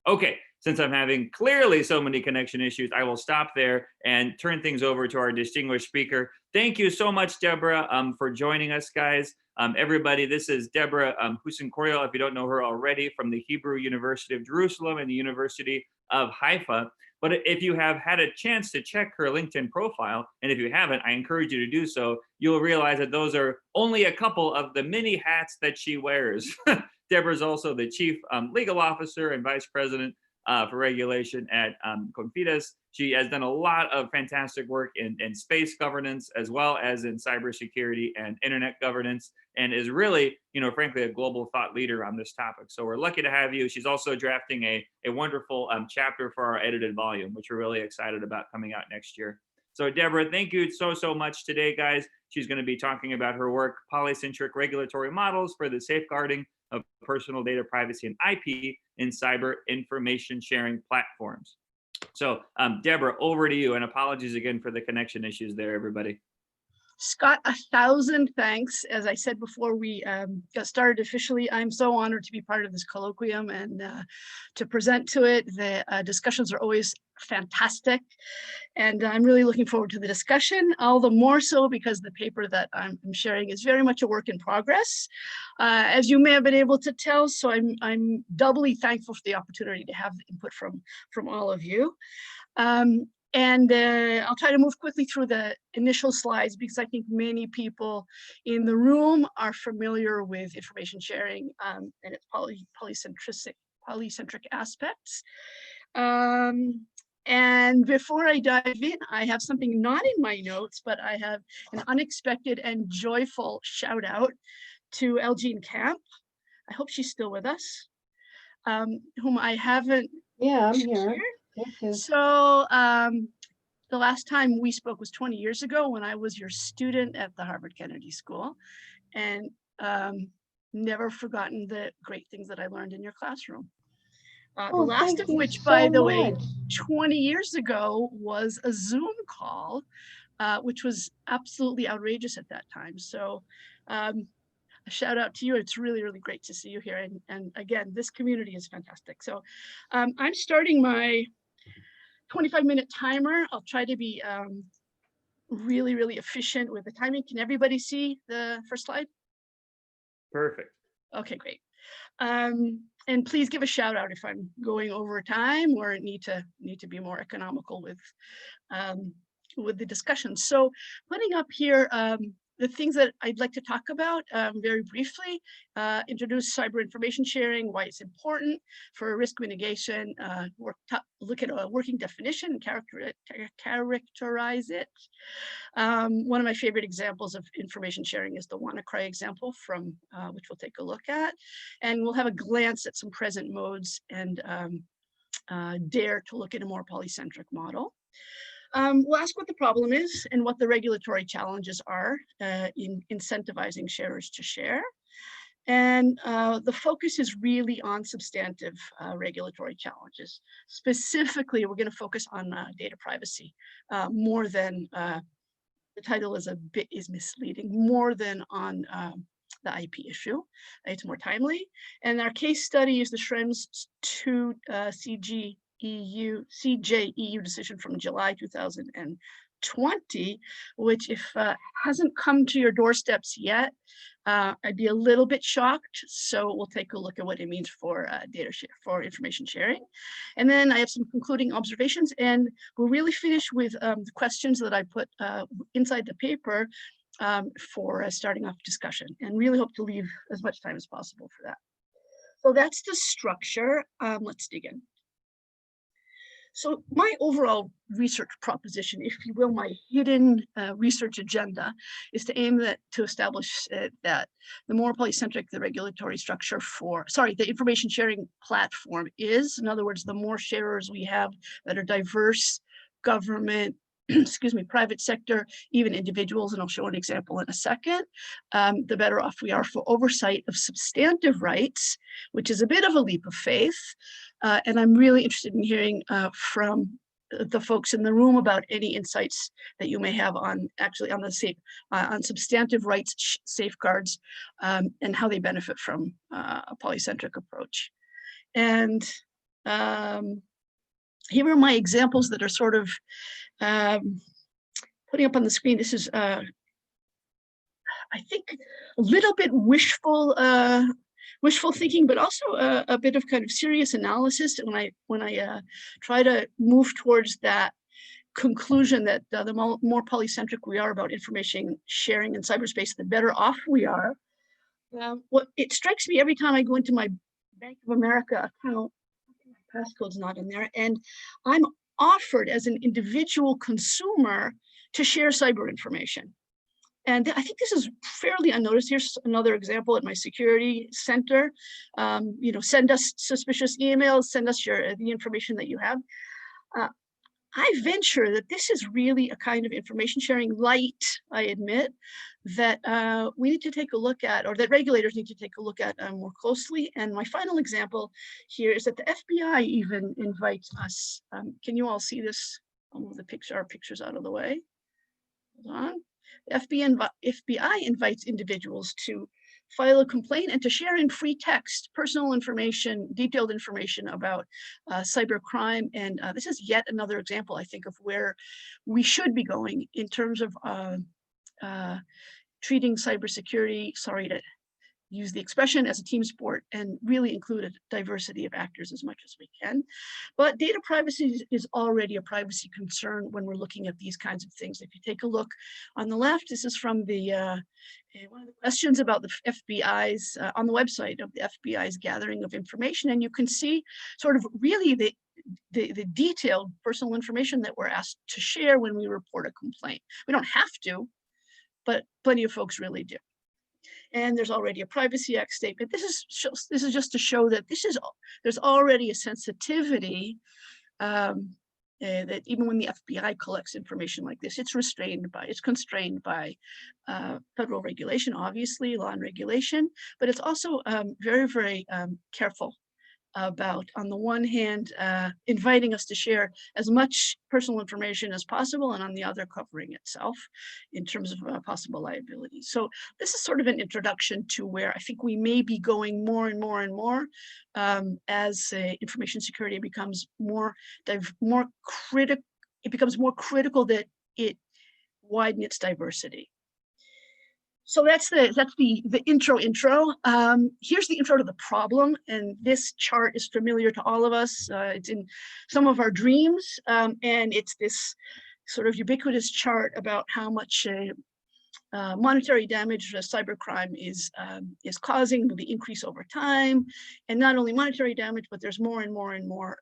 Okay, since I'm having clearly so many connection issues, I will stop there and turn things over to our distinguished speaker. Thank you so much, Deborah, for joining us, guys. Everybody, this is Deborah Housen-Couriel, if you don't know her already, from the Hebrew University of Jerusalem and the University of Haifa. But if you have had a chance to check her LinkedIn profile, and if you haven't, I encourage you to do so, you'll realize that those are only a couple of the many hats that she wears. Deborah is also the Chief Legal Officer and Vice President for Regulation at CONCE. She has done a lot of fantastic work in space governance, as well as in cybersecurity and internet governance, and is really, frankly, a global thought leader on this topic. So we're lucky to have you. She's also drafting a wonderful chapter for our edited volume, which we're really excited about coming out next year. So Deborah, thank you so much today, guys. She's going to be talking about her work, Polycentric Regulatory Models for the Safeguarding of Personal Data Privacy and IP in Cyber Information Sharing Platforms. So Deborah, over to you, and apologies again for the connection issues there, everybody. Scott, 1,000 thanks. As I said before we got started officially, I'm so honored to be part of this colloquium and to present to it. The discussions are always fantastic, and I'm really looking forward to the discussion, all the more so because the paper that I'm sharing is very much a work in progress, as you may have been able to tell. So I'm doubly thankful for the opportunity to have the input from all of you. And I'll try to move quickly through the initial slides because I think many people in the room are familiar with information sharing and its polycentric aspects. And before I dive in, I have something not in my notes, but I have an unexpected and joyful shout out to Elgene Camp. I hope she's still with us, whom I haven't. Yeah, I'm here. So the last time we spoke was 20 years ago when I was your student at the Harvard Kennedy School, and never forgotten the great things that I learned in your classroom. The last of which, by the way, 20 years ago was a Zoom call, which was absolutely outrageous at that time. So a shout out to you. It's really, really great to see you here. And again, this community is fantastic. So I'm starting my 25-minute timer. I'll try to be really, really efficient with the timing. Can everybody see the first slide? Perfect. Okay, great. And please give a shout out if I'm going over time or need to be more economical with the discussion. So putting up here the things that I'd like to talk about very briefly, introduce cyber information sharing, why it's important for risk mitigation, look at a working definition and characterize it. One of my favorite examples of information sharing is the WannaCry example from which we'll take a look at. And we'll have a glance at some present modes and dare to look at a more polycentric model. We'll ask what the problem is and what the regulatory challenges are in incentivizing sharers to share. And the focus is really on substantive regulatory challenges. Specifically, we're going to focus on data privacy more than, the title is misleading, more than on the IP issue. It's more timely. And our case study is the Schrems II CJEU decision from July 2020, which if hasn't come to your doorsteps yet, I'd be a little bit shocked. So we'll take a look at what it means for for information sharing. And then I have some concluding observations, and we'll really finish with the questions that I put inside the paper for starting off discussion, and really hope to leave as much time as possible for that. So that's the structure. Let's dig in. So my overall research proposition, if you will, my hidden research agenda, is to aim to establish that the more polycentric the regulatory structure the information sharing platform is, in other words, the more sharers we have that are diverse, government, excuse me, private sector, even individuals, and I'll show an example in a second, the better off we are for oversight of substantive rights, which is a bit of a leap of faith. And I'm really interested in hearing from the folks in the room about any insights that you may have on on substantive rights safeguards and how they benefit from a polycentric approach. And Here are my examples that are sort of putting up on the screen. This is, I think, a little bit wishful thinking, but also a bit of kind of serious analysis. When I try to move towards that conclusion that the more polycentric we are about information sharing in cyberspace, the better off we are. What it strikes me every time I go into my Bank of America account, my passcode's not in there, and I'm offered as an individual consumer to share cyber information. And I think this is fairly unnoticed. Here's another example at my security center. You know, send us suspicious emails, send us the information that you have. I venture that this is really a kind of information sharing light, I admit, that we need to take a look at, or that regulators need to take a look at more closely. And my final example here is that the FBI even invites us. Can you all see this? I'll move our pictures out of the way. Hold on. The FBI invites individuals to file a complaint and to share in free text personal information, detailed information about cybercrime. And this is yet another example, I think, of where we should be going in terms of treating cybersecurity, sorry to use the expression, as a team sport, and really include a diversity of actors as much as we can. But data privacy is already a privacy concern when we're looking at these kinds of things. If you take a look on the left, this is from the one of the questions about the FBI's, on the website of the FBI's gathering of information, and you can see sort of really the detailed personal information that we're asked to share when we report a complaint. We don't have to, but plenty of folks really do. And there's already a Privacy Act statement. This is just to show that there's already a sensitivity that even when the FBI collects information like this, it's constrained by federal regulation, obviously, law and regulation, but it's also very, very careful about, on the one hand, inviting us to share as much personal information as possible, and on the other, covering itself in terms of possible liability. So this is sort of an introduction to where I think we may be going more and more and more as information security becomes more critical. It becomes more critical that it widen its diversity. So that's the intro. Here's the intro to the problem, and this chart is familiar to all of us. It's in some of our dreams, and it's this sort of ubiquitous chart about how much monetary damage cybercrime is causing, the increase over time, and not only monetary damage, but there's more and more and more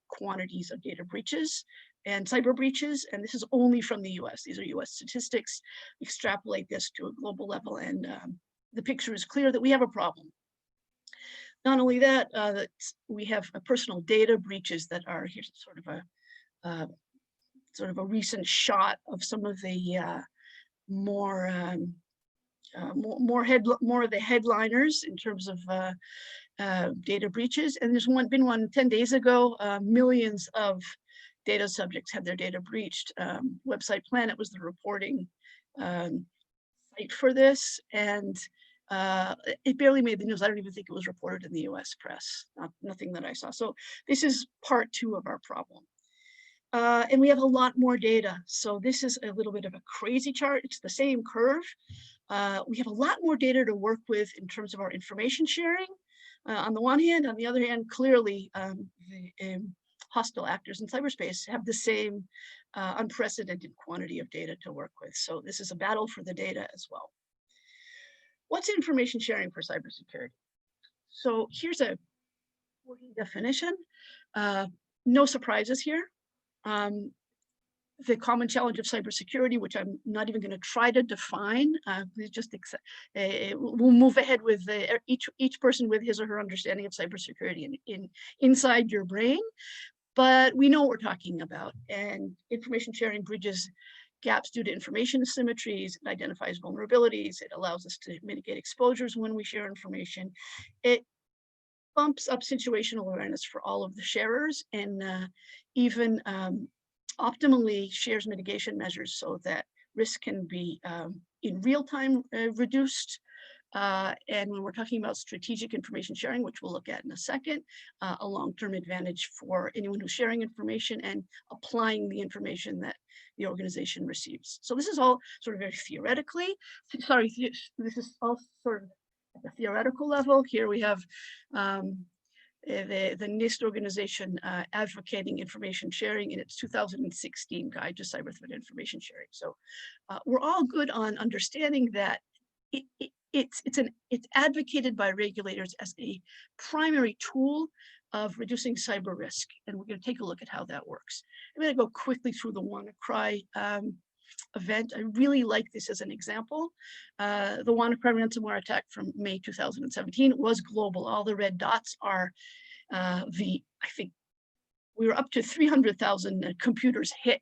quantities of data breaches and cyber breaches, and this is only from the US. These are US statistics. Extrapolate this to a global level, and the picture is clear that we have a problem. Not only that, that we have personal data breaches that are, here's sort of a recent shot of some of the more of the headliners in terms of data breaches. And there's been one 10 days ago. Millions of data subjects had their data breached. Website Planet was the reporting site for this, and it barely made the news. I don't even think it was reported in the US press, nothing that I saw. So this is part 2 of our problem. And we have a lot more data. So this is a little bit of a crazy chart. It's the same curve. We have a lot more data to work with in terms of our information sharing. On the one hand, on the other hand, clearly the hostile actors in cyberspace have the same unprecedented quantity of data to work with. So this is a battle for the data as well. What's information sharing for cybersecurity? So here's a working definition. No surprises here. The common challenge of cybersecurity, which I'm not even going to try to define, we'll move ahead with each person with his or her understanding of cybersecurity inside your brain. But we know what we're talking about, and information sharing bridges gaps due to information asymmetries. It identifies vulnerabilities. It allows us to mitigate exposures when we share information. It bumps up situational awareness for all of the sharers, and even optimally shares mitigation measures so that risk can be in real time reduced, And when we're talking about strategic information sharing, which we'll look at in a second, a long-term advantage for anyone who's sharing information and applying the information that the organization receives. So this is all sort of very theoretically, this is all sort of at the theoretical level. Here we have the NIST organization advocating information sharing in its 2016 Guide to Cyber Threat Information Sharing. So we're all good on understanding that it's advocated by regulators as a primary tool of reducing cyber risk. And we're going to take a look at how that works. I'm going to go quickly through the WannaCry event. I really like this as an example. The WannaCry ransomware attack from May 2017 was global. All the red dots are I think we were up to 300,000 computers hit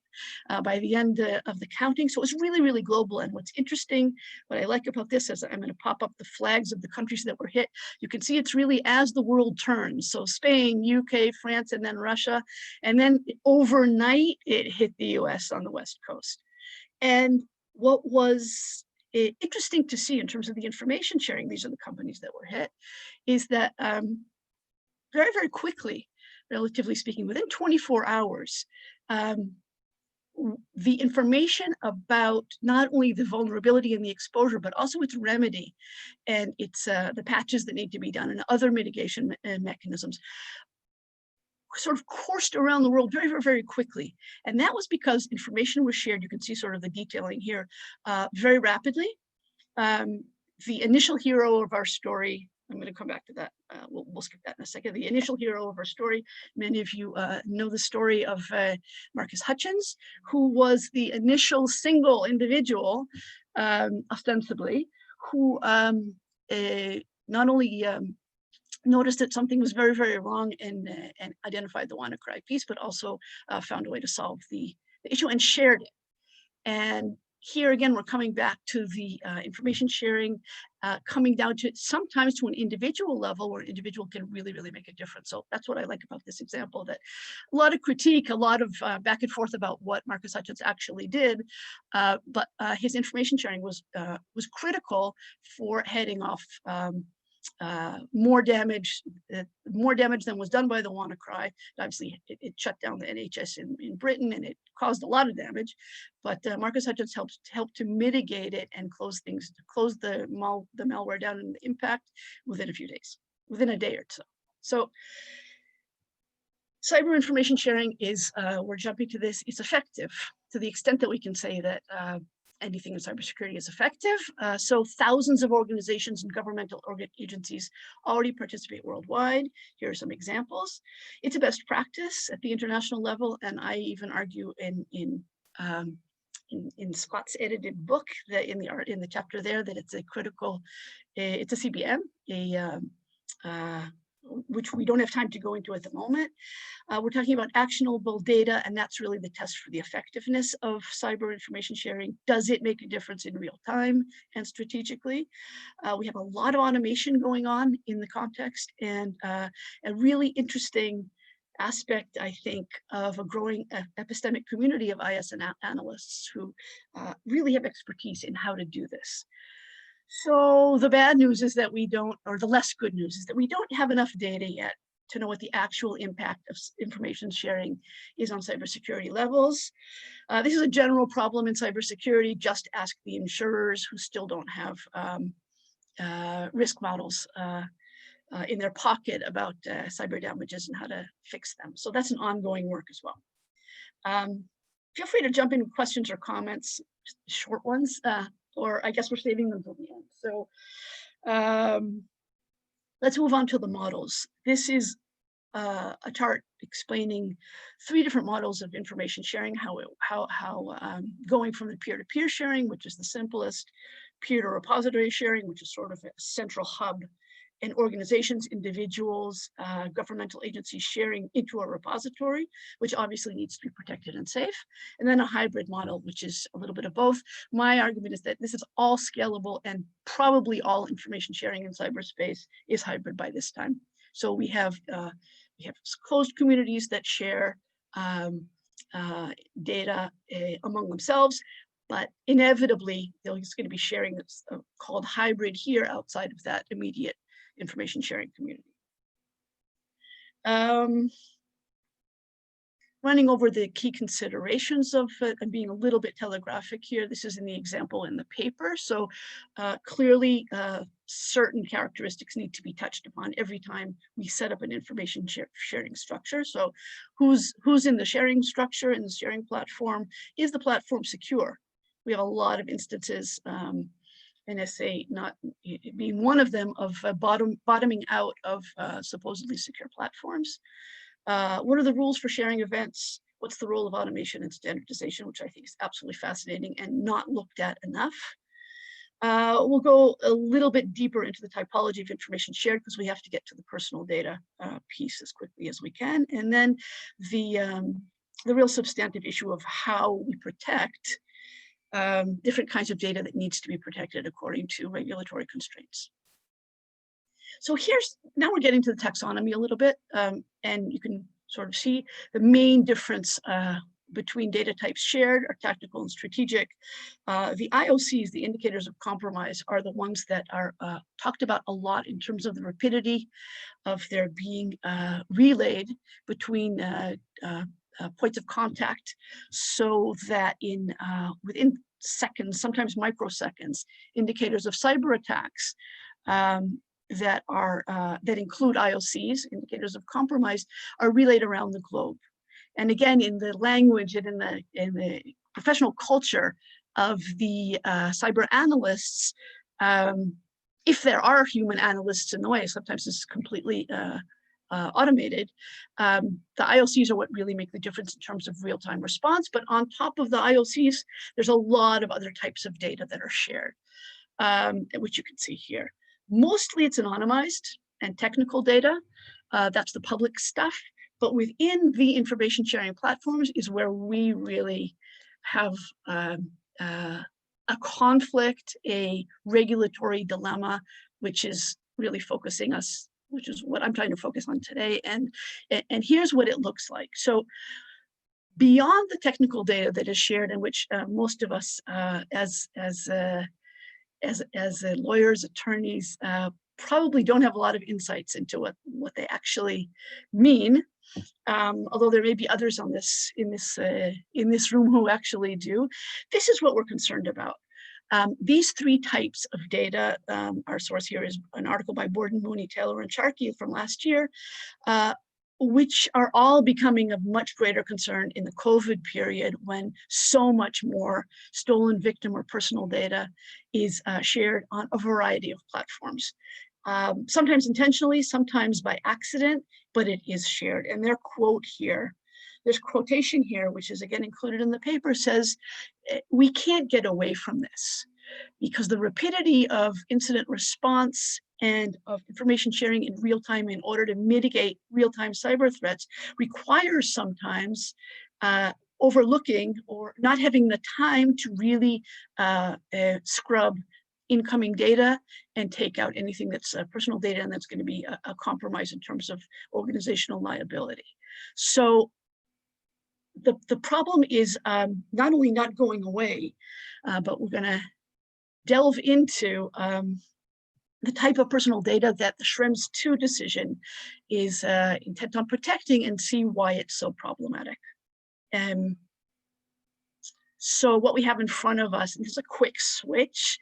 by the end of the counting. So it was really, really global. And what's interesting, what I like about this is I'm going to pop up the flags of the countries that were hit. You can see it's really as the world turns. So Spain, UK, France, and then Russia. And then overnight, it hit the US on the West Coast. And what was interesting to see in terms of the information sharing, these are the companies that were hit, is that very, very quickly, relatively speaking, within 24 hours, the information about not only the vulnerability and the exposure, but also its remedy and its the patches that need to be done and other mitigation mechanisms sort of coursed around the world very, very, very quickly. And that was because information was shared. You can see sort of the detailing here very rapidly. The initial hero of our story, I'm going to come back to that. We'll skip that in a second. The initial hero of our story, many of you know the story of Marcus Hutchins, who was the initial single individual, ostensibly, who not only noticed that something was very, very wrong and identified the WannaCry piece, but also found a way to solve the issue and shared it. And here again, we're coming back to the information sharing, coming down to sometimes to an individual level where an individual can really, really make a difference. So that's what I like about this example, that a lot of critique, a lot of back and forth about what Marcus Hutchins actually did, but his information sharing was critical for heading off more damage than was done by the WannaCry. Obviously, it shut down the NHS in Britain, and it caused a lot of damage. But Marcus Hutchins helped to mitigate it and close the malware down and the impact within a few days, within a day or so. So cyber information sharing is, we're jumping to this, it's effective to the extent that we can say that anything in cybersecurity is effective. So thousands of organizations and governmental agencies already participate worldwide. Here are some examples. It's a best practice at the international level, and I even argue in Scott's edited book that in the chapter there that it's a critical, it's a CBM, which we don't have time to go into at the moment. We're talking about actionable data, and that's really the test for the effectiveness of cyber information sharing. Does it make a difference in real time and strategically? We have a lot of automation going on in the context, and a really interesting aspect, I think, of a growing epistemic community of IS analysts who really have expertise in how to do this. So the bad news is that we don't, or the less good news is that we don't have enough data yet to know what the actual impact of information sharing is on cybersecurity levels. This is a general problem in cybersecurity. Just ask the insurers who still don't have risk models in their pocket about cyber damages and how to fix them. So that's an ongoing work as well. Feel free to jump in with questions or comments, short ones, or I guess we're saving them till the end. So let's move on to the models. This is a chart explaining 3 different models of information sharing, how going from the peer-to-peer sharing, which is the simplest, peer-to-repository sharing, which is sort of a central hub, and organizations, individuals, governmental agencies sharing into a repository, which obviously needs to be protected and safe. And then a hybrid model, which is a little bit of both. My argument is that this is all scalable, and probably all information sharing in cyberspace is hybrid by this time. So we have closed communities that share data among themselves. but inevitably there's going to be sharing that's called hybrid here outside of that immediate information sharing community. Running over the key considerations of it and being a little bit telegraphic here. This is in the example in the paper. So clearly certain characteristics need to be touched upon every time we set up an information sharing structure. So who's in the sharing structure, in the sharing platform? Is the platform secure? We have a lot of instances, NSA not being one of them, of bottoming out of supposedly secure platforms. What are the rules for sharing events? What's the role of automation and standardization, which I think is absolutely fascinating and not looked at enough. We'll go a little bit deeper into the typology of information shared because we have to get to the personal data piece as quickly as we can. And then the real substantive issue of how we protect different kinds of data that needs to be protected according to regulatory constraints. So now we're getting to the taxonomy a little bit, and you can sort of see the main difference between data types shared are tactical and strategic. The IOCs, the indicators of compromise, are the ones that are talked about a lot in terms of the rapidity of their being relayed between points of contact, so that within seconds, sometimes microseconds, indicators of cyber attacks that include IOCs, indicators of compromise, are relayed around the globe. And again, in the language and in the professional culture of the cyber analysts, if there are human analysts in the way, sometimes it's completely automated. The IOCs are what really make the difference in terms of real-time response. But on top of the IOCs, there's a lot of other types of data that are shared, which you can see here. Mostly it's anonymized and technical data. That's the public stuff. But within the information sharing platforms is where we really have a conflict, a regulatory dilemma, which is really focusing us, which is what I'm trying to focus on today. And here's what it looks like. So beyond the technical data that is shared, in which most of us as lawyers, attorneys, probably don't have a lot of insights into what they actually mean, although there may be others in this room who actually do. This is what we're concerned about. These three types of data, our source here is an article by Borden, Mooney, Taylor, and Sharkey from last year, which are all becoming of much greater concern in the COVID period, when so much more stolen victim or personal data is shared on a variety of platforms. Sometimes intentionally, sometimes by accident, but it is shared. And their quote here, this quotation here, which is again included in the paper, says, we can't get away from this because the rapidity of incident response and of information sharing in real time in order to mitigate real-time cyber threats requires sometimes overlooking or not having the time to really scrub incoming data and take out anything that's personal data and that's going to be a compromise in terms of organizational liability. So the problem is not only not going away, but we're going to delve into the type of personal data that the Schrems II decision is intent on protecting and see why it's so problematic. So what we have in front of us, and this is a quick switch,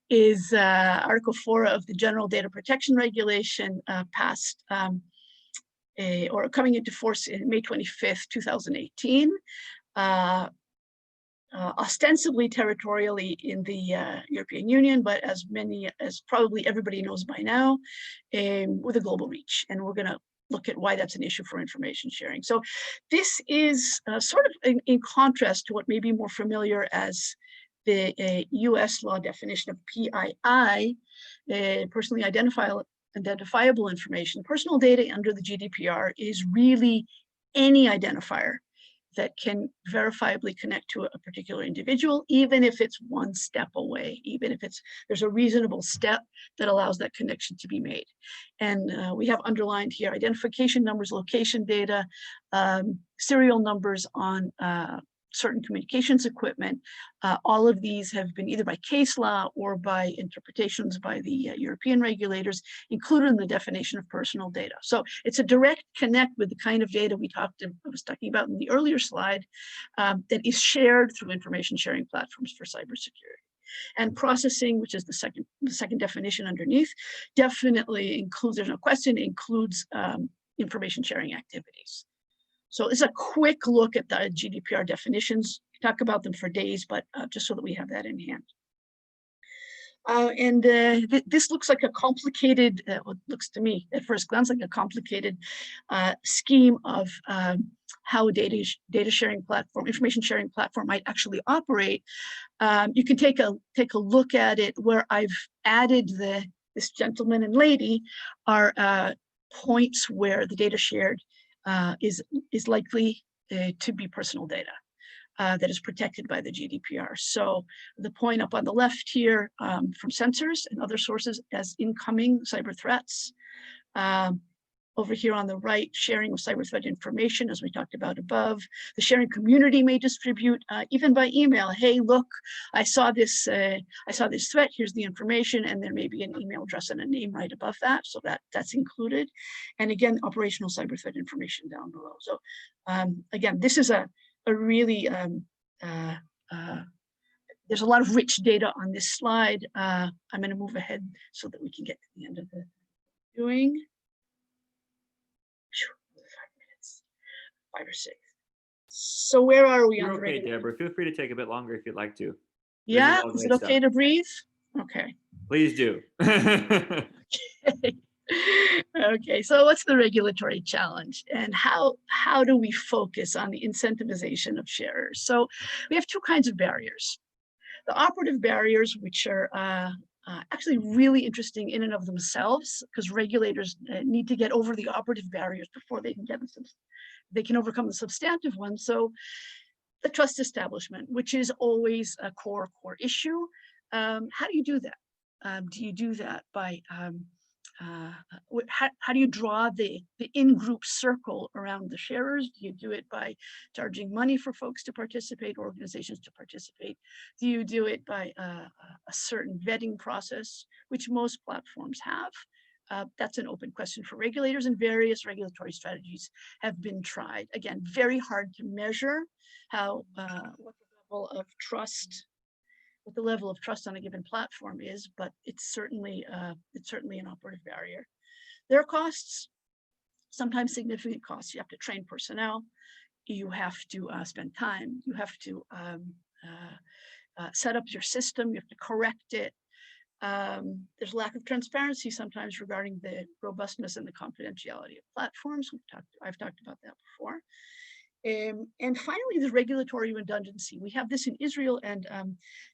is Article 4 of the General Data Protection Regulation passed or coming into force in May 25th, 2018. Ostensibly territorially in the European Union, but as probably everybody knows by now, with a global reach. And we're going to look at why that's an issue for information sharing. So this is sort of in contrast to what may be more familiar as the US law definition of PII, personally identifiable information. Personal data under the GDPR is really any identifier that can verifiably connect to a particular individual, even if it's one step away, even if there's a reasonable step that allows that connection to be made. And we have underlined here identification numbers, location data, serial numbers on certain communications equipment. All of these have been either by case law or by interpretations by the European regulators included in the definition of personal data. So it's a direct connect with the kind of data I was talking about in the earlier slide that is shared through information sharing platforms for cybersecurity. And processing, which is the second definition underneath, definitely includes, there's no question, includes information sharing activities. So it's a quick look at the GDPR definitions. Talk about them for days, but just so that we have that in hand. This looks like a complicated, what looks to me at first glance like a complicated scheme of how a data sharing platform, information sharing platform might actually operate. You can take a look at it where I've added this gentleman and lady are points where the data shared is likely to be personal data. That is protected by the GDPR. So the point up on the left here from sensors and other sources as incoming cyber threats. Over here on the right, sharing of cyber threat information, as we talked about above. The sharing community may distribute even by email. Hey, look, I saw this threat. Here's the information, and there may be an email address and a name right above that, so that's included. And again, operational cyber threat information down below. So again, this is a really there's a lot of rich data on this slide. I'm going to move ahead so that we can get to the end of the doing. 5 minutes, 5 or 6. So where are we? You're on the okay, Deborah. Feel free to take a bit longer if you'd like to. Yeah, is it okay to breathe? Okay. Please do. Okay, so what's the regulatory challenge and how do we focus on the incentivization of sharers? So we have two kinds of barriers. The operative barriers, which are actually really interesting in and of themselves, because regulators need to get over the operative barriers before they can overcome the substantive ones. So the trust establishment, which is always a core issue. How do you do that? Do you do that by how do you draw the in-group circle around the sharers? Do you do it by charging money for folks to participate, organizations to participate? Do you do it by a certain vetting process, which most platforms have? That's an open question for regulators, and various regulatory strategies have been tried. Again, very hard to measure how what the level of trust on a given platform is, but it's certainly an operative barrier. There are costs, sometimes significant costs. You have to train personnel, you have to spend time, you have to set up your system, you have to correct it. There's lack of transparency sometimes regarding the robustness and the confidentiality of platforms. I've talked about that before. And finally, the regulatory redundancy. We have this in Israel, and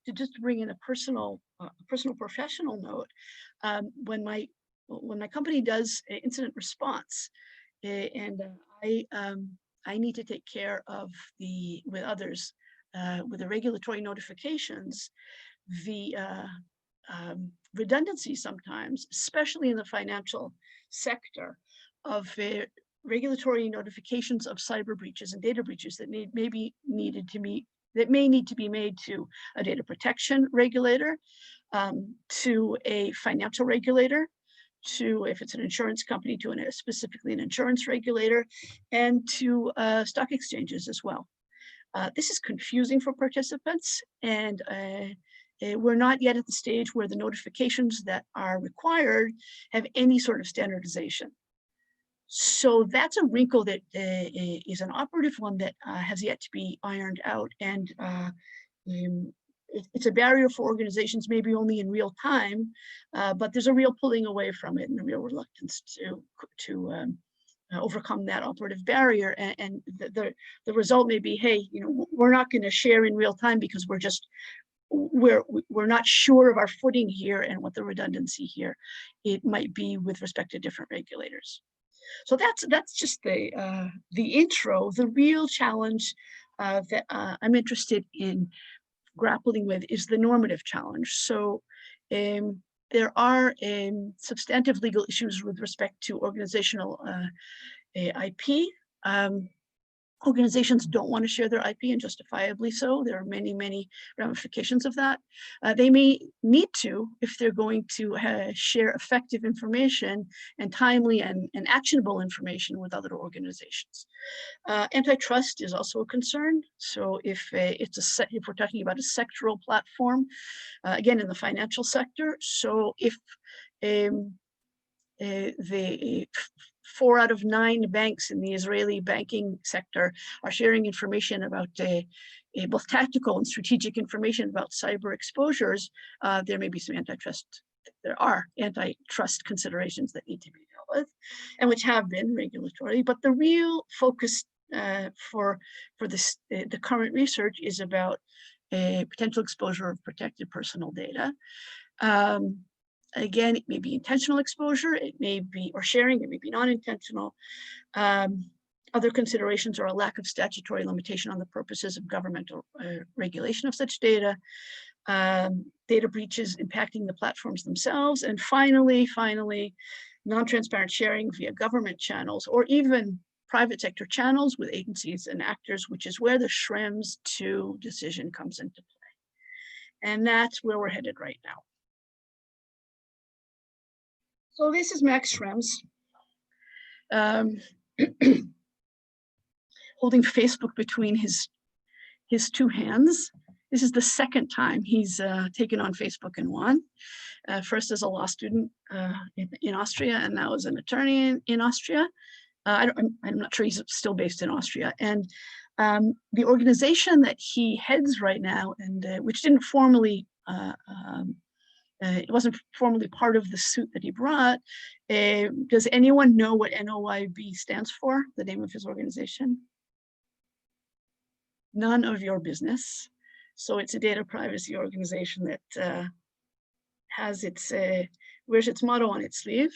to just bring in a personal professional note, when my company does incident response, and I need to take care of with others with the regulatory notifications, the redundancy sometimes, especially in the financial sector, of regulatory notifications of cyber breaches and data breaches that may need to be made to a data protection regulator, to a financial regulator, to, if it's an insurance company, to specifically an insurance regulator, and to stock exchanges as well. This is confusing for participants, and we're not yet at the stage where the notifications that are required have any sort of standardization. So that's a wrinkle that is an operative one that has yet to be ironed out, and it's a barrier for organizations, maybe only in real time, but there's a real pulling away from it and a real reluctance to overcome that operative barrier. And the result may be, hey, we're not going to share in real time because we're not sure of our footing here and what the redundancy here it might be with respect to different regulators. So that's just the intro. The real challenge that I'm interested in grappling with is the normative challenge. So there are substantive legal issues with respect to organizational IP. Organizations don't want to share their IP, and justifiably so. There are many, many ramifications of that. They may need to if they're going to share effective information and timely and actionable information with other organizations. Antitrust is also a concern. So if if we're talking about a sectoral platform, again in the financial sector, so if the 4 out of 9 banks in the Israeli banking sector are sharing information about both tactical and strategic information about cyber exposures, there may be some there are antitrust considerations that need to be dealt with, and which have been regulatory. But the real focus for this, the current research is about potential exposure of protected personal data. Again, it may be intentional exposure, it may be, or sharing, it may be non-intentional. Other considerations are a lack of statutory limitation on the purposes of governmental regulation of such data, data breaches impacting the platforms themselves, and finally, non-transparent sharing via government channels or even private sector channels with agencies and actors, which is where the Schrems II decision comes into play. And that's where we're headed right now. So this is Max Schrems holding Facebook between his 2 hands. This is the second time he's taken on Facebook and won. First as a law student in Austria, and now as an attorney in Austria. I'm not sure he's still based in Austria. And the organization that he heads right now, and which didn't formally it wasn't formally part of the suit that he brought. Does anyone know what NOYB stands for, the name of his organization? None of your business. So it's a data privacy organization that has wears its motto on its sleeve.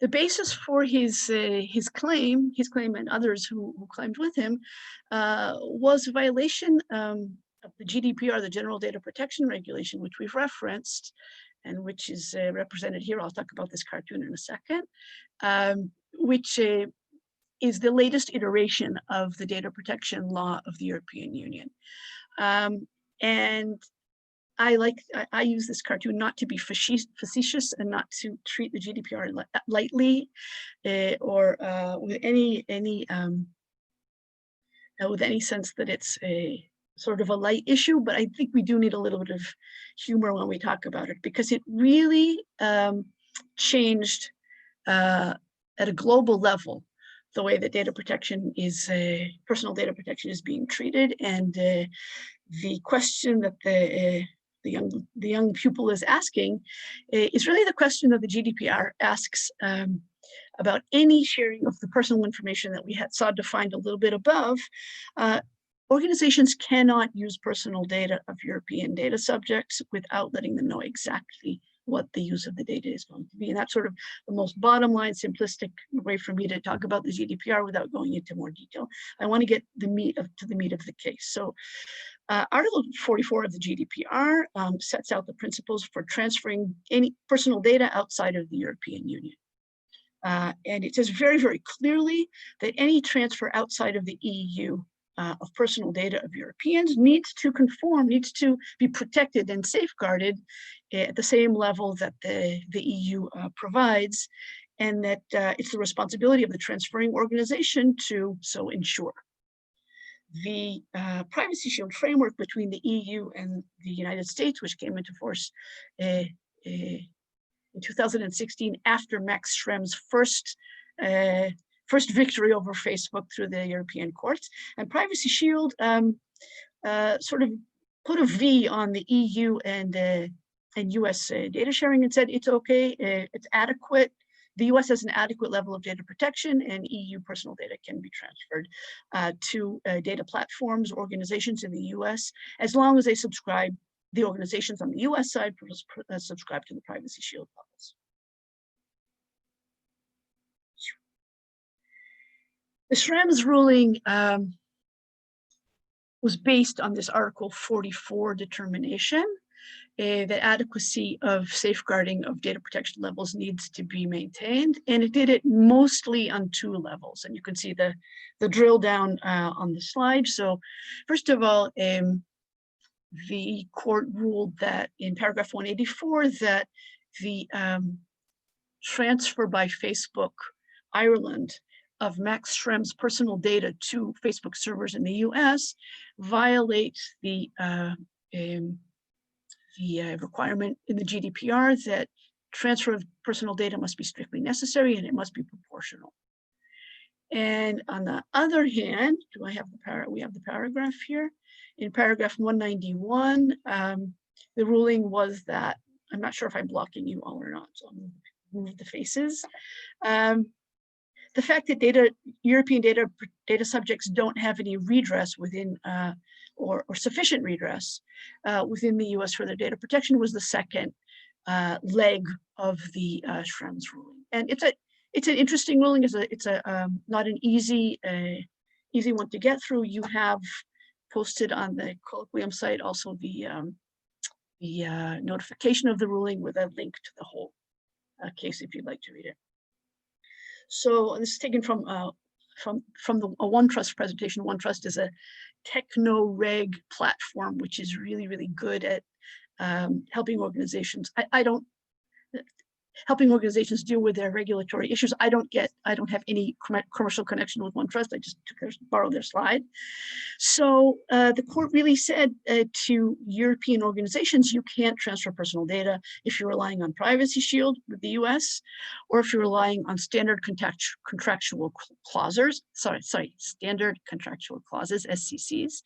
The basis for his claim and others who claimed with him, was a violation of the GDPR, the General Data Protection Regulation, which we've referenced, and which is represented here. I'll talk about this cartoon in a second, which is the latest iteration of the data protection law of the European Union. And I use this cartoon not to be facetious and not to treat the GDPR lightly, or with any sense that it's a sort of a light issue, but I think we do need a little bit of humor when we talk about it, because it really changed at a global level the way that data protection is, personal data protection is being treated. And the question that the young pupil is asking is really the question that the GDPR asks about any sharing of the personal information that we had saw defined a little bit above. Organizations cannot use personal data of European data subjects without letting them know exactly what the use of the data is going to be. And that's sort of the most bottom line, simplistic way for me to talk about the GDPR without going into more detail. I want to get to the meat of the case. So Article 44 of the GDPR sets out the principles for transferring any personal data outside of the European Union. And it says very, very clearly that any transfer outside of the EU of personal data of Europeans needs to be protected and safeguarded at the same level that the EU provides, and that it's the responsibility of the transferring organization to so ensure. The Privacy Shield framework between the EU and the United States, which came into force in 2016 after Max Schrems' first victory over Facebook through the European courts. And Privacy Shield sort of put a V on the EU and US data sharing and said it's okay, it's adequate. The US has an adequate level of data protection, and EU personal data can be transferred to data platforms, organizations in the US, as long as they subscribe, the organizations on the US side subscribe to the Privacy Shield levels. The Schrems ruling was based on this Article 44 determination, the adequacy of safeguarding of data protection levels needs to be maintained, and it did it mostly on 2 levels. And you can see the drill down on the slide. So first of all, the court ruled that in paragraph 184 that the transfer by Facebook Ireland of Max Schrems' personal data to Facebook servers in the US violates the requirement in the GDPR that transfer of personal data must be strictly necessary and it must be proportional. And on the other hand, we have the paragraph here. In paragraph 191, the ruling was that, I'm not sure if I'm blocking you all or not, so I'm move the faces. The fact that European data subjects don't have any redress within or sufficient redress within the US for their data protection was the second leg of the Schrems ruling. And it's an interesting ruling. It's not an easy one to get through. You have posted on the Colloquium site also the notification of the ruling with a link to the whole case if you'd like to read it. So this is taken from the OneTrust presentation. OneTrust is a techno-reg platform which is really, really good at helping organizations. Helping organizations deal with their regulatory issues. I don't have any commercial connection with OneTrust. I just borrowed their slide. So the court really said to European organizations, you can't transfer personal data if you're relying on Privacy Shield with the US, or if you're relying on standard contractual clauses, standard contractual clauses, SCCs.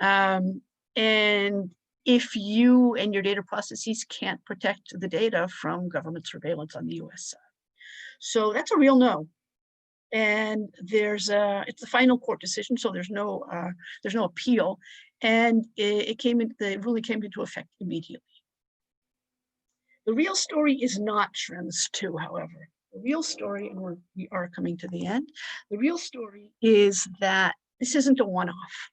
And if you and your data processes can't protect the data from government surveillance on the US side. So that's a real no. And it's a final court decision, so there's no appeal. And the ruling came into effect immediately. The real story is not Schrems II, however. The real story, and we are coming to the end, the real story is that this isn't a one-off.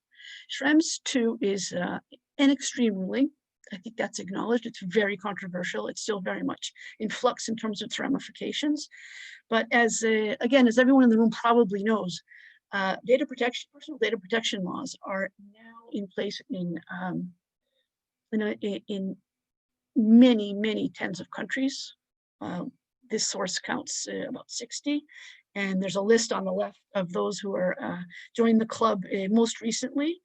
Schrems II is an extreme ruling. I think that's acknowledged. It's very controversial. It's still very much in flux in terms of its ramifications. But again, as everyone in the room probably knows, personal data protection laws are now in place in many, many tens of countries. This source counts about 60. And there's a list on the left of those who are joined the club most recently.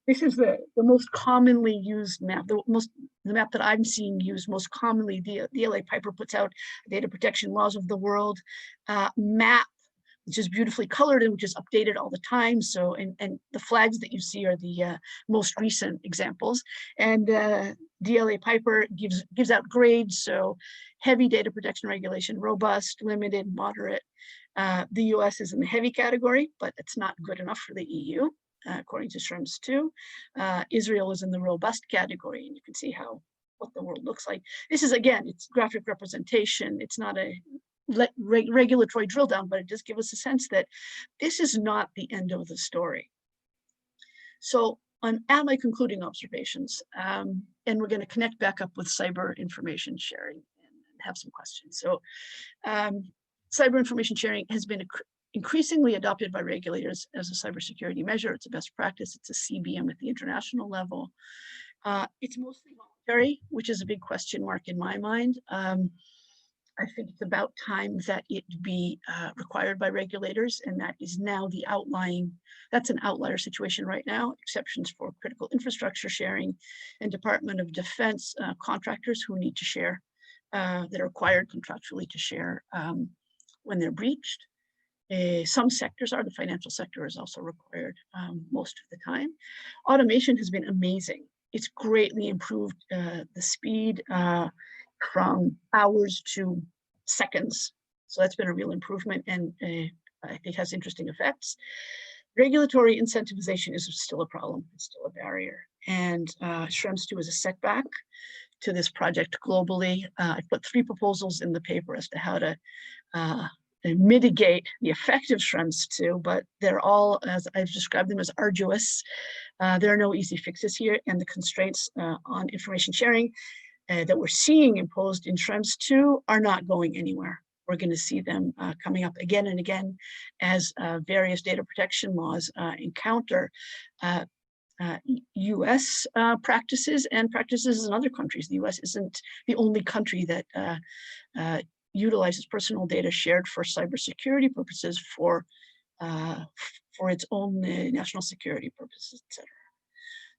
This is the most commonly used map, the map that I'm seeing used most commonly. DLA Piper puts out data protection laws of the world map, which is beautifully colored and which is updated all the time. So, and the flags that you see are the most recent examples. And DLA Piper gives out grades. So heavy data protection regulation, robust, limited, moderate. The US is in the heavy category, but it's not good enough for the EU. According to Schrems II, Israel is in the robust category, and you can see what the world looks like. This is, again, it's graphic representation. It's not a regulatory drill down, but it does give us a sense that this is not the end of the story. So at my concluding observations, and we're going to connect back up with cyber information sharing and have some questions. So cyber information sharing has been increasingly adopted by regulators as a cybersecurity measure. It's a best practice. It's a CBM at the international level. It's mostly voluntary, which is a big question mark in my mind. I think it's about time that it be required by regulators, and that is now that's an outlier situation right now. Exceptions for critical infrastructure sharing and Department of Defense contractors who need to share, that are required contractually to share when they're breached. Some sectors the financial sector is also required most of the time. Automation has been amazing. It's greatly improved the speed from hours to seconds. So that's been a real improvement, and I think has interesting effects. Regulatory incentivization is still a problem. It's still a barrier. And Schrems II is a setback to this project globally. I put 3 proposals in the paper as to how to mitigate the effect of Schrems II, but they're all, as I've described them, as arduous. There are no easy fixes here, and the constraints on information sharing that we're seeing imposed in Schrems II are not going anywhere. We're going to see them coming up again and again as various data protection laws encounter US practices and practices in other countries. The US isn't the only country that utilizes personal data shared for cybersecurity purposes for its own national security purposes, etc.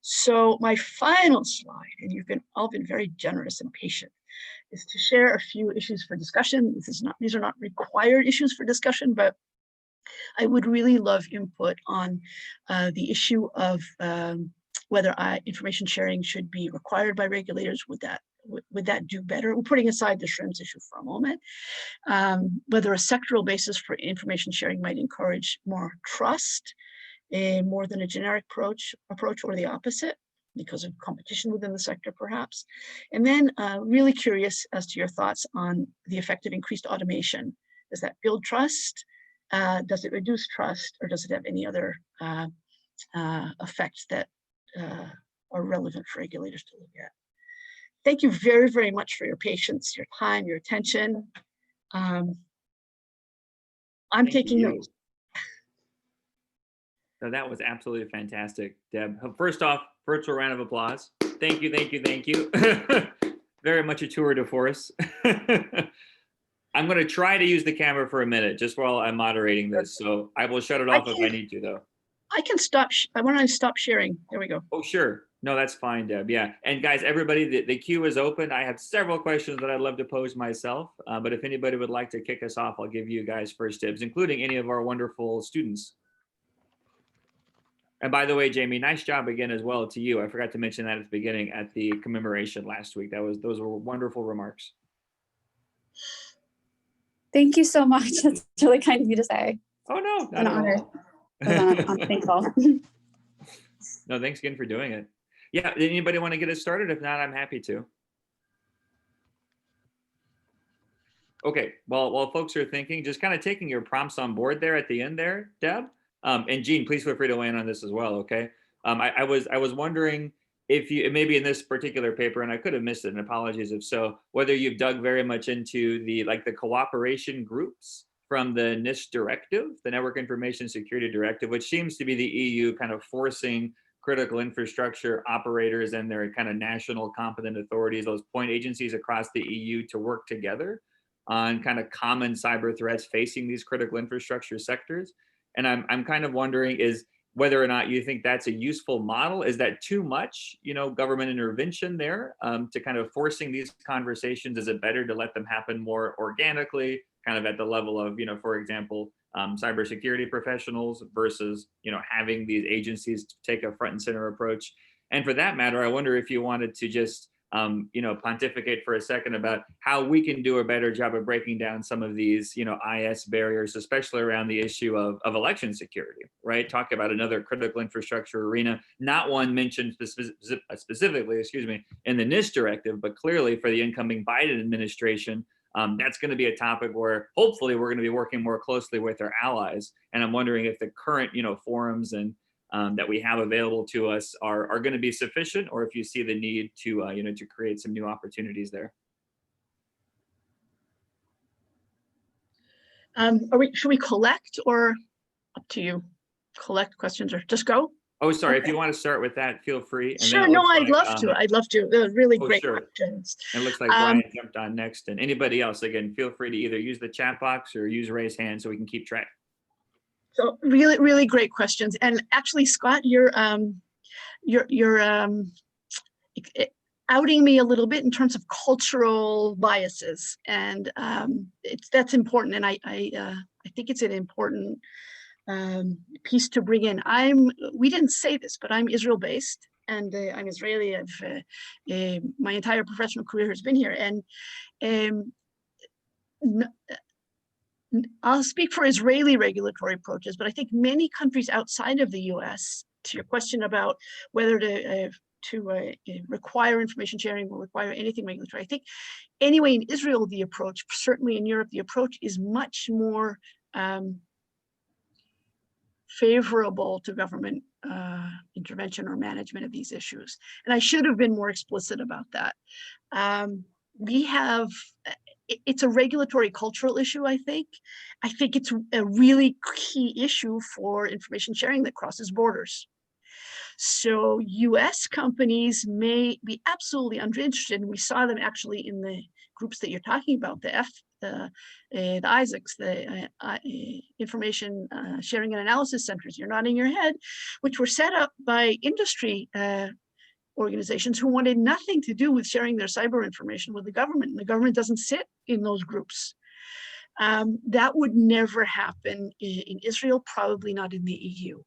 So my final slide, and you've all been very generous and patient, is to share a few issues for discussion. These are not required issues for discussion, but I would really love input on the issue of whether information sharing should be required by regulators. Would that do better? We're putting aside the Schrems issue for a moment. Whether a sectoral basis for information sharing might encourage more trust, more than a generic approach, or the opposite, because of competition within the sector, perhaps. And then really curious as to your thoughts on the effect of increased automation. Does that build trust? Does it reduce trust, or does it have any other effects that are relevant for regulators to look at? Thank you very, very much for your patience, your time, your attention. I'm taking notes. So that was absolutely fantastic, Deb. First off, virtual round of applause. Thank you, thank you, thank you. Very much a tour de force. I'm going to try to use the camera for a minute just while I'm moderating this. So I will shut it off if I need to, though. I can stop. I want to stop sharing. There we go. Oh, sure. No, that's fine, Deb. Yeah. And guys, everybody, the queue is open. I have several questions that I'd love to pose myself. But if anybody would like to kick us off, I'll give you guys first dibs, including any of our wonderful students. And by the way, Jamie, nice job again as well to you. I forgot to mention that at the beginning at the commemoration last week. Those were wonderful remarks. Thank you so much. That's really kind of you to say. Oh, no, not an at honor. all. I'm thankful. No, thanks again for doing it. Yeah, anybody want to get us started? If not, I'm happy to. Okay, well, while folks are thinking, just kind of taking your prompts on board there at the end there, Deb. And Jean, please feel free to weigh in on this as well, okay? I was wondering if you, maybe in this particular paper, and I could have missed it, and apologies if so, whether you've dug very much into the cooperation groups from the NIST directive, the Network Information Security Directive, which seems to be the EU kind of forcing critical infrastructure operators and their kind of national competent authorities, those point agencies across the EU, to work together on kind of common cyber threats facing these critical infrastructure sectors. And I'm kind of wondering is whether or not you think that's a useful model. Is that too much, government intervention there to kind of forcing these conversations? Is it better to let them happen more organically, kind of at the level of, for example, cybersecurity professionals versus, having these agencies take a front and center approach? And for that matter, I wonder if you wanted to just pontificate for a second about how we can do a better job of breaking down some of these, IS barriers, especially around the issue of election security, right? Talk about another critical infrastructure arena, not one mentioned specifically, in the NIST directive, but clearly for the incoming Biden administration, that's going to be a topic where hopefully we're going to be working more closely with our allies. And I'm wondering if the current, forums and that we have available to us are going to be sufficient, or if you see the need to to create some new opportunities there. Should we collect, or up to you? Collect questions or just go? Oh, sorry. Okay. If you want to start with that, feel free. And sure. No, I'd love to. I'd love to. Those really great questions. It looks like Brian jumped on next, and anybody else, again, feel free to either use the chat box or use raise hand so we can keep track. So really, really great questions. And actually, Scott, you're outing me a little bit in terms of cultural biases, and that's important. And I think it's an important piece to bring in. We didn't say this, but I'm Israel-based, and I'm Israeli. My entire professional career has been here, and I'll speak for Israeli regulatory approaches, but I think many countries outside of the US, to your question about whether to require information sharing or require anything regulatory. I think anyway, in Israel, the approach, certainly in Europe, the approach is much more favorable to government intervention or management of these issues. And I should have been more explicit about that. It's a regulatory cultural issue, I think. I think it's a really key issue for information sharing that crosses borders. So US companies may be absolutely underinterested, and we saw them actually in the groups that you're talking about, the ISACs, the Information Sharing and Analysis Centers, you're nodding your head, which were set up by industry organizations who wanted nothing to do with sharing their cyber information with the government. And the government doesn't sit in those groups. That would never happen in Israel, probably not in the EU.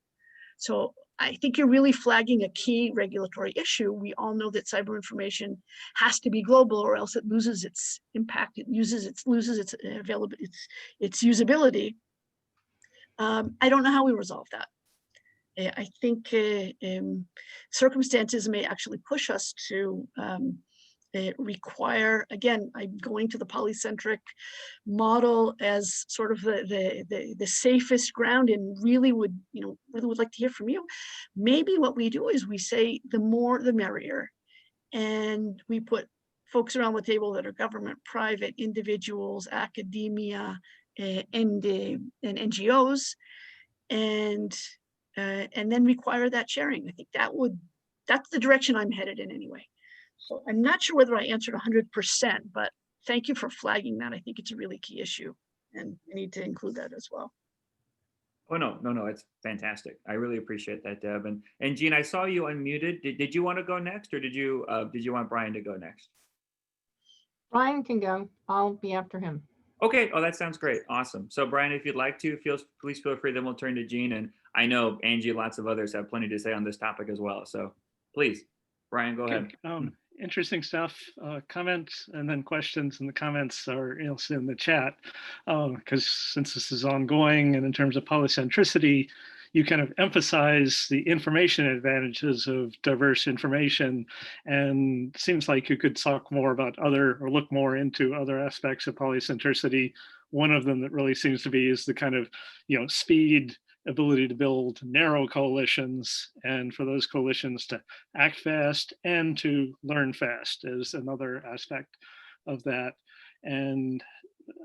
So I think you're really flagging a key regulatory issue. We all know that cyber information has to be global, or else it loses its impact. It loses its availability, its usability. I don't know how we resolve that. I think circumstances may actually push us to require, again, I'm going to the polycentric model as sort of the safest ground, and really would like to hear from you. Maybe what we do is we say the more the merrier, and we put folks around the table that are government, private, individuals, academia, and NGOs, and then require that sharing. I think that's the direction I'm headed in anyway. So I'm not sure whether I answered 100%, but thank you for flagging that. I think it's a really key issue, and I need to include that as well. Oh, no, it's fantastic. I really appreciate that, Deb. And Jean, I saw you unmuted. Did you want to go next, or did you want Brian to go next? Brian can go. I'll be after him. Okay. Oh, that sounds great. Awesome. So Brian, if you'd like to, please feel free. Then we'll turn to Jean. And I know Angie, lots of others have plenty to say on this topic as well. So please, Brian, go ahead. Interesting stuff. Comments and then questions, and the comments are in the chat, because since this is ongoing, and in terms of polycentricity, you kind of emphasize the information advantages of diverse information, and it seems like you could talk more about or look more into other aspects of polycentricity. One of them that really seems to be is the kind of, speed, ability to build narrow coalitions, and for those coalitions to act fast and to learn fast is another aspect of that. And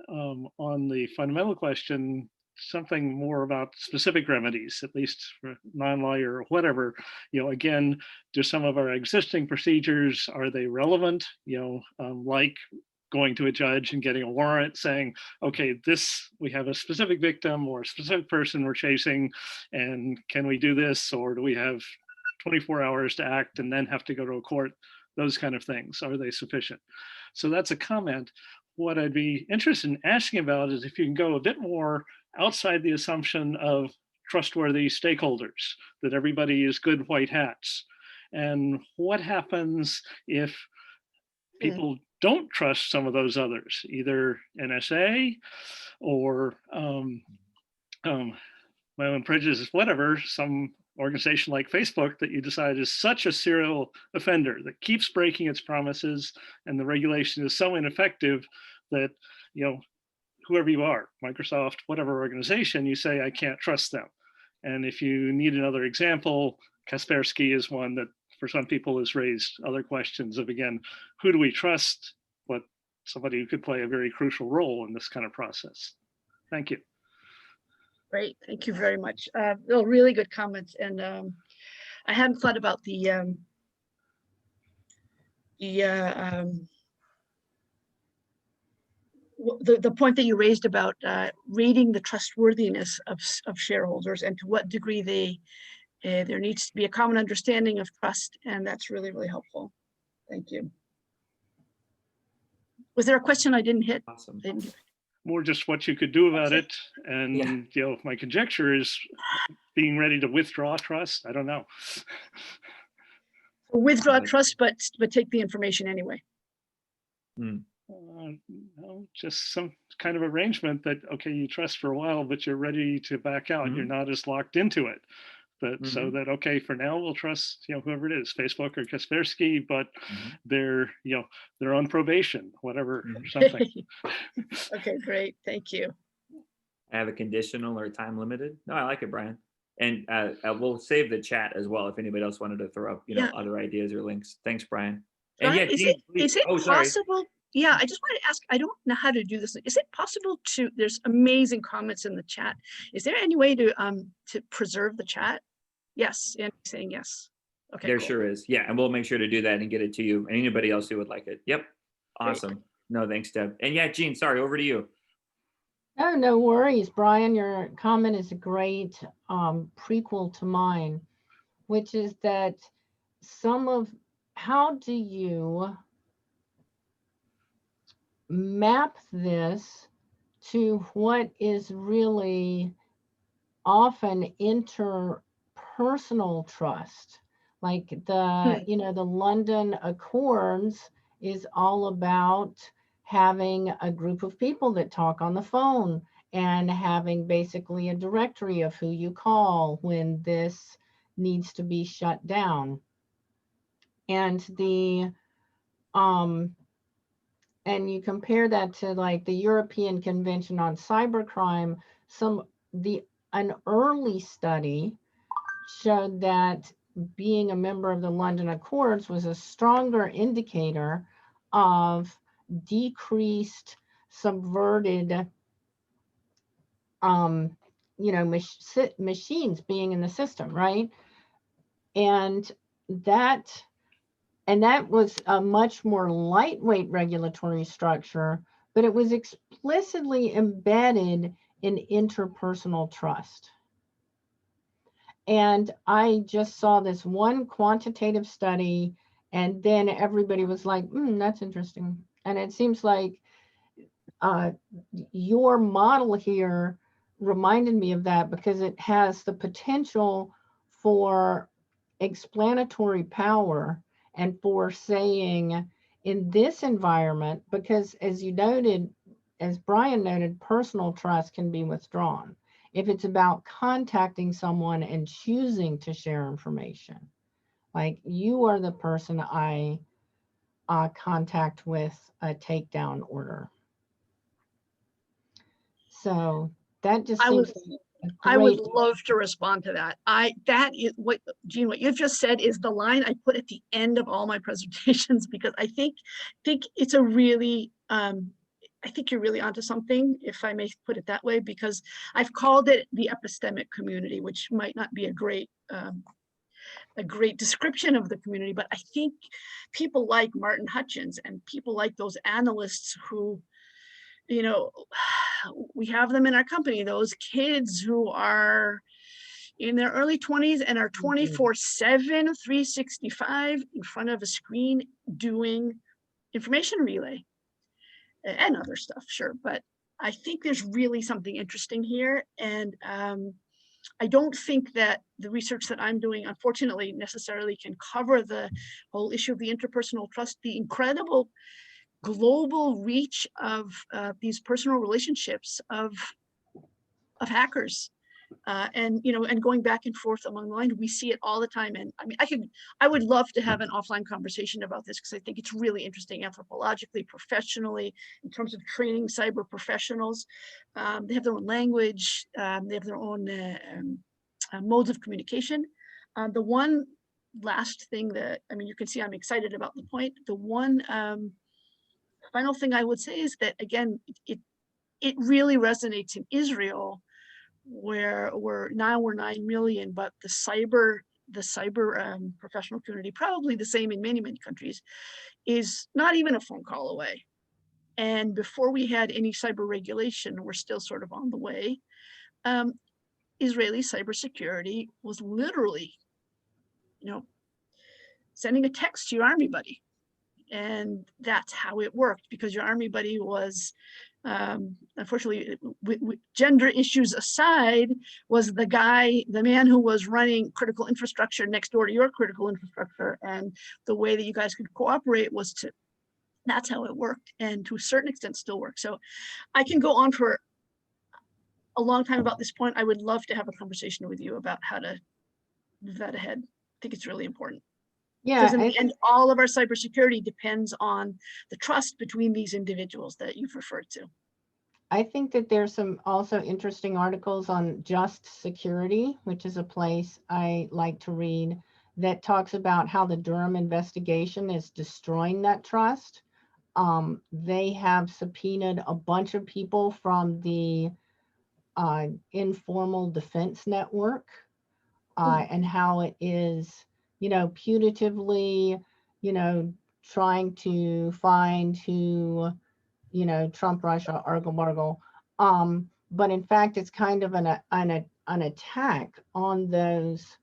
on the fundamental question, something more about specific remedies, at least for non-lawyer or whatever, again, do some of our existing procedures, are they relevant? Like going to a judge and getting a warrant saying, okay, we have a specific victim or a specific person we're chasing, and can we do this, or do we have 24 hours to act and then have to go to a court? Those kind of things, are they sufficient? So that's a comment. What I'd be interested in asking about is if you can go a bit more outside the assumption of trustworthy stakeholders, that everybody is good white hats. And what happens if people don't trust some of those others, either NSA or my own prejudice, whatever, some organization like Facebook that you decide is such a serial offender that keeps breaking its promises, and the regulation is so ineffective that, whoever you are, Microsoft, whatever organization, you say, I can't trust them. And if you need another example, Kaspersky is one that for some people has raised other questions of, again, who do we trust, but somebody who could play a very crucial role in this kind of process. Thank you. Great, thank you very much. Really good comments, and I hadn't thought about the point that you raised about rating the trustworthiness of shareholders, and to what degree there needs to be a common understanding of trust, and that's really, really helpful. Thank you. Was there a question I didn't hit? Awesome. More just what you could do about it, and my conjecture is being ready to withdraw trust. I don't know. Withdraw trust, but take the information anyway. No, just some kind of arrangement that, okay, you trust for a while, but you're ready to back out. You're not as locked into it. that so that, okay, for now we'll trust, whoever it is, Facebook or Kaspersky, but they're, they're on probation, whatever, or something. Okay, great. Thank you. I have a conditional or time limited. No, I like it, Brian. And we'll save the chat as well if anybody else wanted to throw up, Yeah. other ideas or links. Thanks, Brian. And Brian, is it sorry. possible? Yeah, I just wanted to ask, I don't know how to do this. Is it possible to, there's amazing comments in the chat. Is there any way to preserve the chat? Yes, and saying yes. Okay, There cool. sure is. Yeah, and we'll make sure to do that and get it to you and anybody else who would like it. Yep. Awesome. Great. No, thanks, Deb. And yeah, Jean, sorry, over to you. Oh, no worries, Brian. Your comment is a great prequel to mine, which is that how do you map this to what is really often interpersonal trust? Like the London Accords is all about having a group of people that talk on the phone and having basically a directory of who you call when this needs to be shut down. And and you compare that to like the European Convention on Cybercrime, an early study showed that being a member of the London Accords was a stronger indicator of decreased subverted machines being in the system, right? And that was a much more lightweight regulatory structure, but it was explicitly embedded in interpersonal trust. And I just saw this one quantitative study, and then everybody was like, that's interesting. And it seems like your model here reminded me of that, because it has the potential for explanatory power and for saying in this environment, because as Brian noted, personal trust can be withdrawn. If it's about contacting someone and choosing to share information, like you are the person I contact with a takedown order. So that just seems I would love to respond to that. That is what, Jean, what you've just said is the line I put at the end of all my presentations, because I think it's a really, I think you're really onto something, if I may put it that way, because I've called it the epistemic community, which might not be a great description of the community, but I think people like Martin Hutchins and people like those analysts who, we have them in our company, those kids who are in their early 20s and are 24/7, 365 in front of a screen doing information relay and other stuff, sure. But I think there's really something interesting here. And I don't think that the research that I'm doing, unfortunately, necessarily can cover the whole issue of the interpersonal trust, the incredible global reach of these personal relationships of hackers, and going back and forth among the line. We see it all the time. And I mean, I would love to have an offline conversation about this, because I think it's really interesting anthropologically, professionally, in terms of training cyber professionals. They have their own language, they have their own modes of communication. The one last thing that, I mean, you can see I'm excited about the point. The one final thing I would say is that, again, it really resonates in Israel, where we're 9 million, but the cyber professional community, probably the same in many countries, is not even a phone call away. And before we had any cyber regulation, we're still sort of on the way. Israeli cybersecurity was literally, sending a text to your army buddy. And that's how it worked, because your army buddy was, unfortunately, gender issues aside, was the man who was running critical infrastructure next door to your critical infrastructure. And the way that you guys could cooperate was that's how it worked, and to a certain extent still works. So I can go on for a long time about this point. I would love to have a conversation with you about how to move that ahead. I think it's really important. Yeah, Because in the end, all of our cybersecurity depends on the trust between these individuals that you've referred to. I think that there's some also interesting articles on Just Security, which is a place I like to read, that talks about how the Durham investigation is destroying that trust. They have subpoenaed a bunch of people from the informal defense network, and how it is, putatively, trying to find who, Trump, Russia, argle bargle. But in fact, it's kind of an attack on those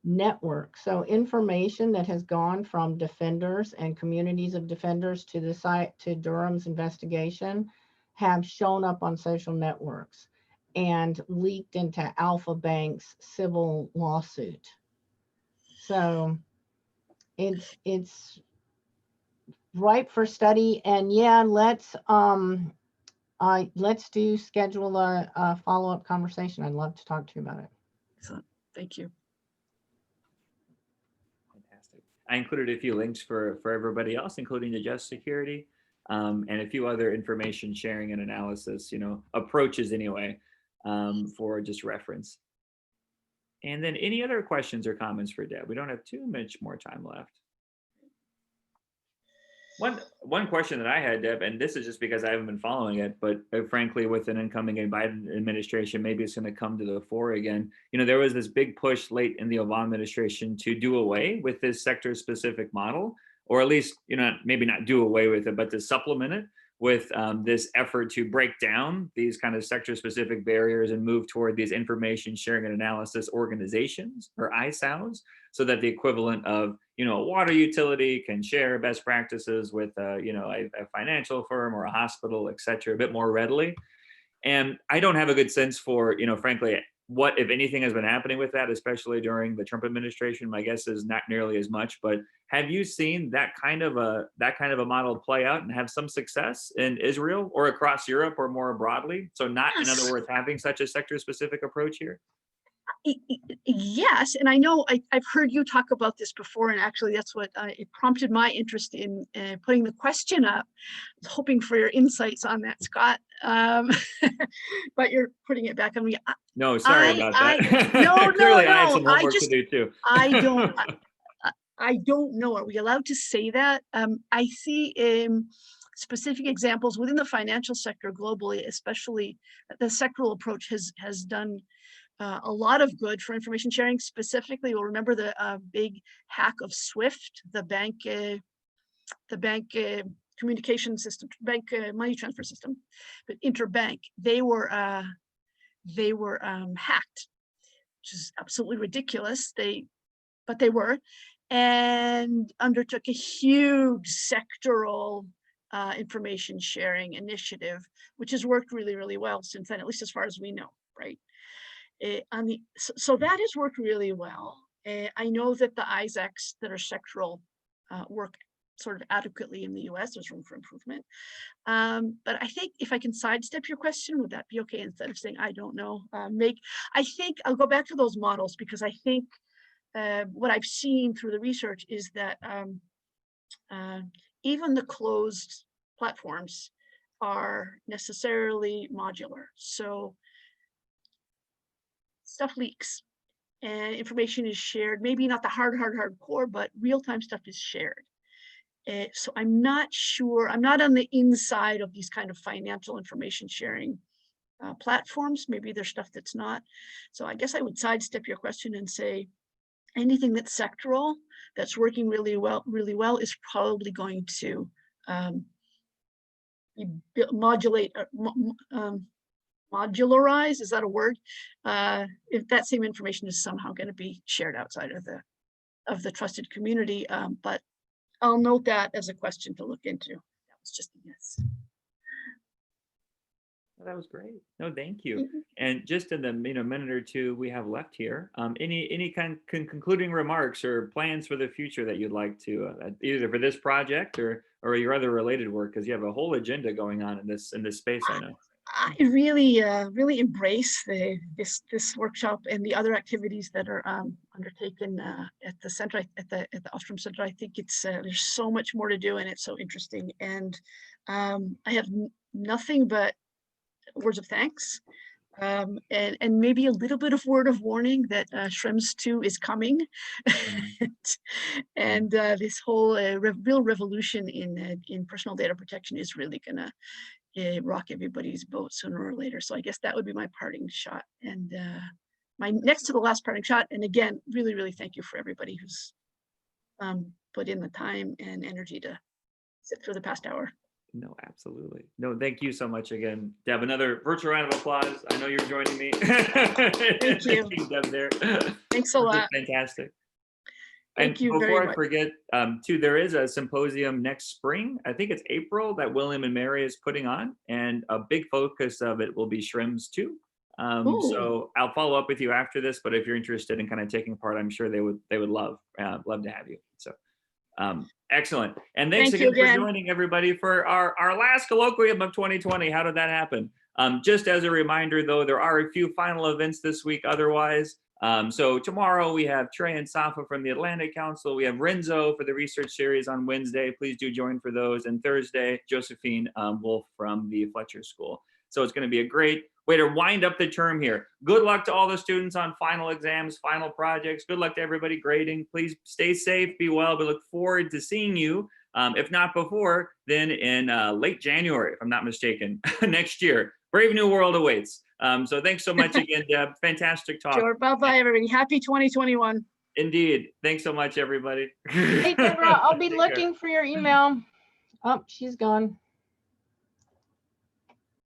networks. So information that has gone from defenders and communities of defenders to the site, to Durham's investigation, have shown up on social networks and leaked into Alpha Bank's civil lawsuit. So it's ripe for study. And yeah, let's schedule a follow-up conversation. I'd love to talk to you about it. Excellent. Thank you. Fantastic. I included a few links for everybody else, including the Just Security, and a few other information sharing and analysis, approaches anyway, for just reference. And then any other questions or comments for Deb? We don't have too much more time left. One question that I had, Deb, and this is just because I haven't been following it, but frankly, with an incoming Biden administration, maybe it's going to come to the fore again. There was this big push late in the Obama administration to do away with this sector-specific model, or at least, maybe not do away with it, but to supplement it with this effort to break down these kind of sector-specific barriers and move toward these information sharing and analysis organizations, or ISAOs, so that the equivalent of, a water utility can share best practices with, a financial firm or a hospital, et cetera, a bit more readily. And I don't have a good sense for, frankly, what, if anything, has been happening with that, especially during the Trump administration. My guess is not nearly as much, but have you seen that kind of a model play out and have some success in Israel or across Europe or more broadly? So not, in other words, having such a sector-specific approach here? Yes, and I know I've heard you talk about this before, and actually that's what it prompted my interest in putting the question up. I was hoping for your insights on that, Scott, but you're putting it back on me. No, sorry about that. No, Clearly, no, I have some no. homework to do too. I don't know. Are we allowed to say that? I see specific examples within the financial sector globally, especially the sectoral approach has done a lot of good for information sharing. Specifically, we'll remember the big hack of SWIFT, the bank communication system, bank money transfer system, but interbank. They were hacked, which is absolutely ridiculous. But they were, and undertook a huge sectoral information sharing initiative, which has worked really, really well since then, at least as far as we know, right? So that has worked really well. I know that the ISACs that are sectoral work sort of adequately in the US. There's room for improvement. But I think if I can sidestep your question, would that be okay, instead of saying I don't know? I think I'll go back to those models, because I think what I've seen through the research is that even the closed platforms are necessarily modular. So stuff leaks and information is shared, maybe not the hardcore, but real-time stuff is shared. So I'm not sure, I'm not on the inside of these kind of financial information sharing platforms. Maybe there's stuff that's not. So I guess I would sidestep your question and say anything that's sectoral, that's working really well is probably going to modularize, is that a word? If that same information is somehow going to be shared outside of the trusted community, but I'll note that as a question to look into. That was just a guess. Well, that was great. No, thank you. And just in the minute or two we have left here, any kind of concluding remarks or plans for the future that you'd like to either for this project or your other related work, because you have a whole agenda going on in this space, I know. I really, really embrace this workshop and the other activities that are undertaken at the center, at the Ostrom Center. I think it's there's so much more to do, and it's so interesting. And I have nothing but words of thanks, and maybe a little bit of word of warning that Schrems II is coming, and this whole real revolution in personal data protection is really gonna rock everybody's boat sooner or later. So I guess that would be my parting shot, and my next to the last parting shot. And again, really, really thank you for everybody who's put in the time and energy to sit through the past hour. No, absolutely. No, thank you so much again, Deb. Another virtual round of applause. I know you're joining me. Thank you. Deb, there. Thanks a lot. Fantastic. Thank And you very before I much. forget, too, there is a symposium next spring. I think it's April that William and Mary is putting on, and a big focus of it will be Schrems II. So I'll follow up with you after this, but if you're interested in kind of taking part, I'm sure they would love to have you. So excellent. And thanks Thank you again again. for joining everybody for our last colloquium of 2020. How did that happen? Just as a reminder, though, there are a few final events this week otherwise. So tomorrow we have Trey and Safa from the Atlantic Council. We have Renzo for the research series on Wednesday. Please do join for those. And Thursday, Josephine Wolf from the Fletcher School. So it's going to be a great way to wind up the term here. Good luck to all the students on final exams, final projects. Good luck to everybody grading. Please stay safe, be well. We look forward to seeing you, if not before, then in late January, if I'm not mistaken, next year. Brave new world awaits. So thanks so much again, Deb. Fantastic talk. Sure. Bye-bye, everybody. Happy 2021. Indeed. Thanks so much, everybody. Hey, Deborah, I'll be looking for your email. Oh, she's gone.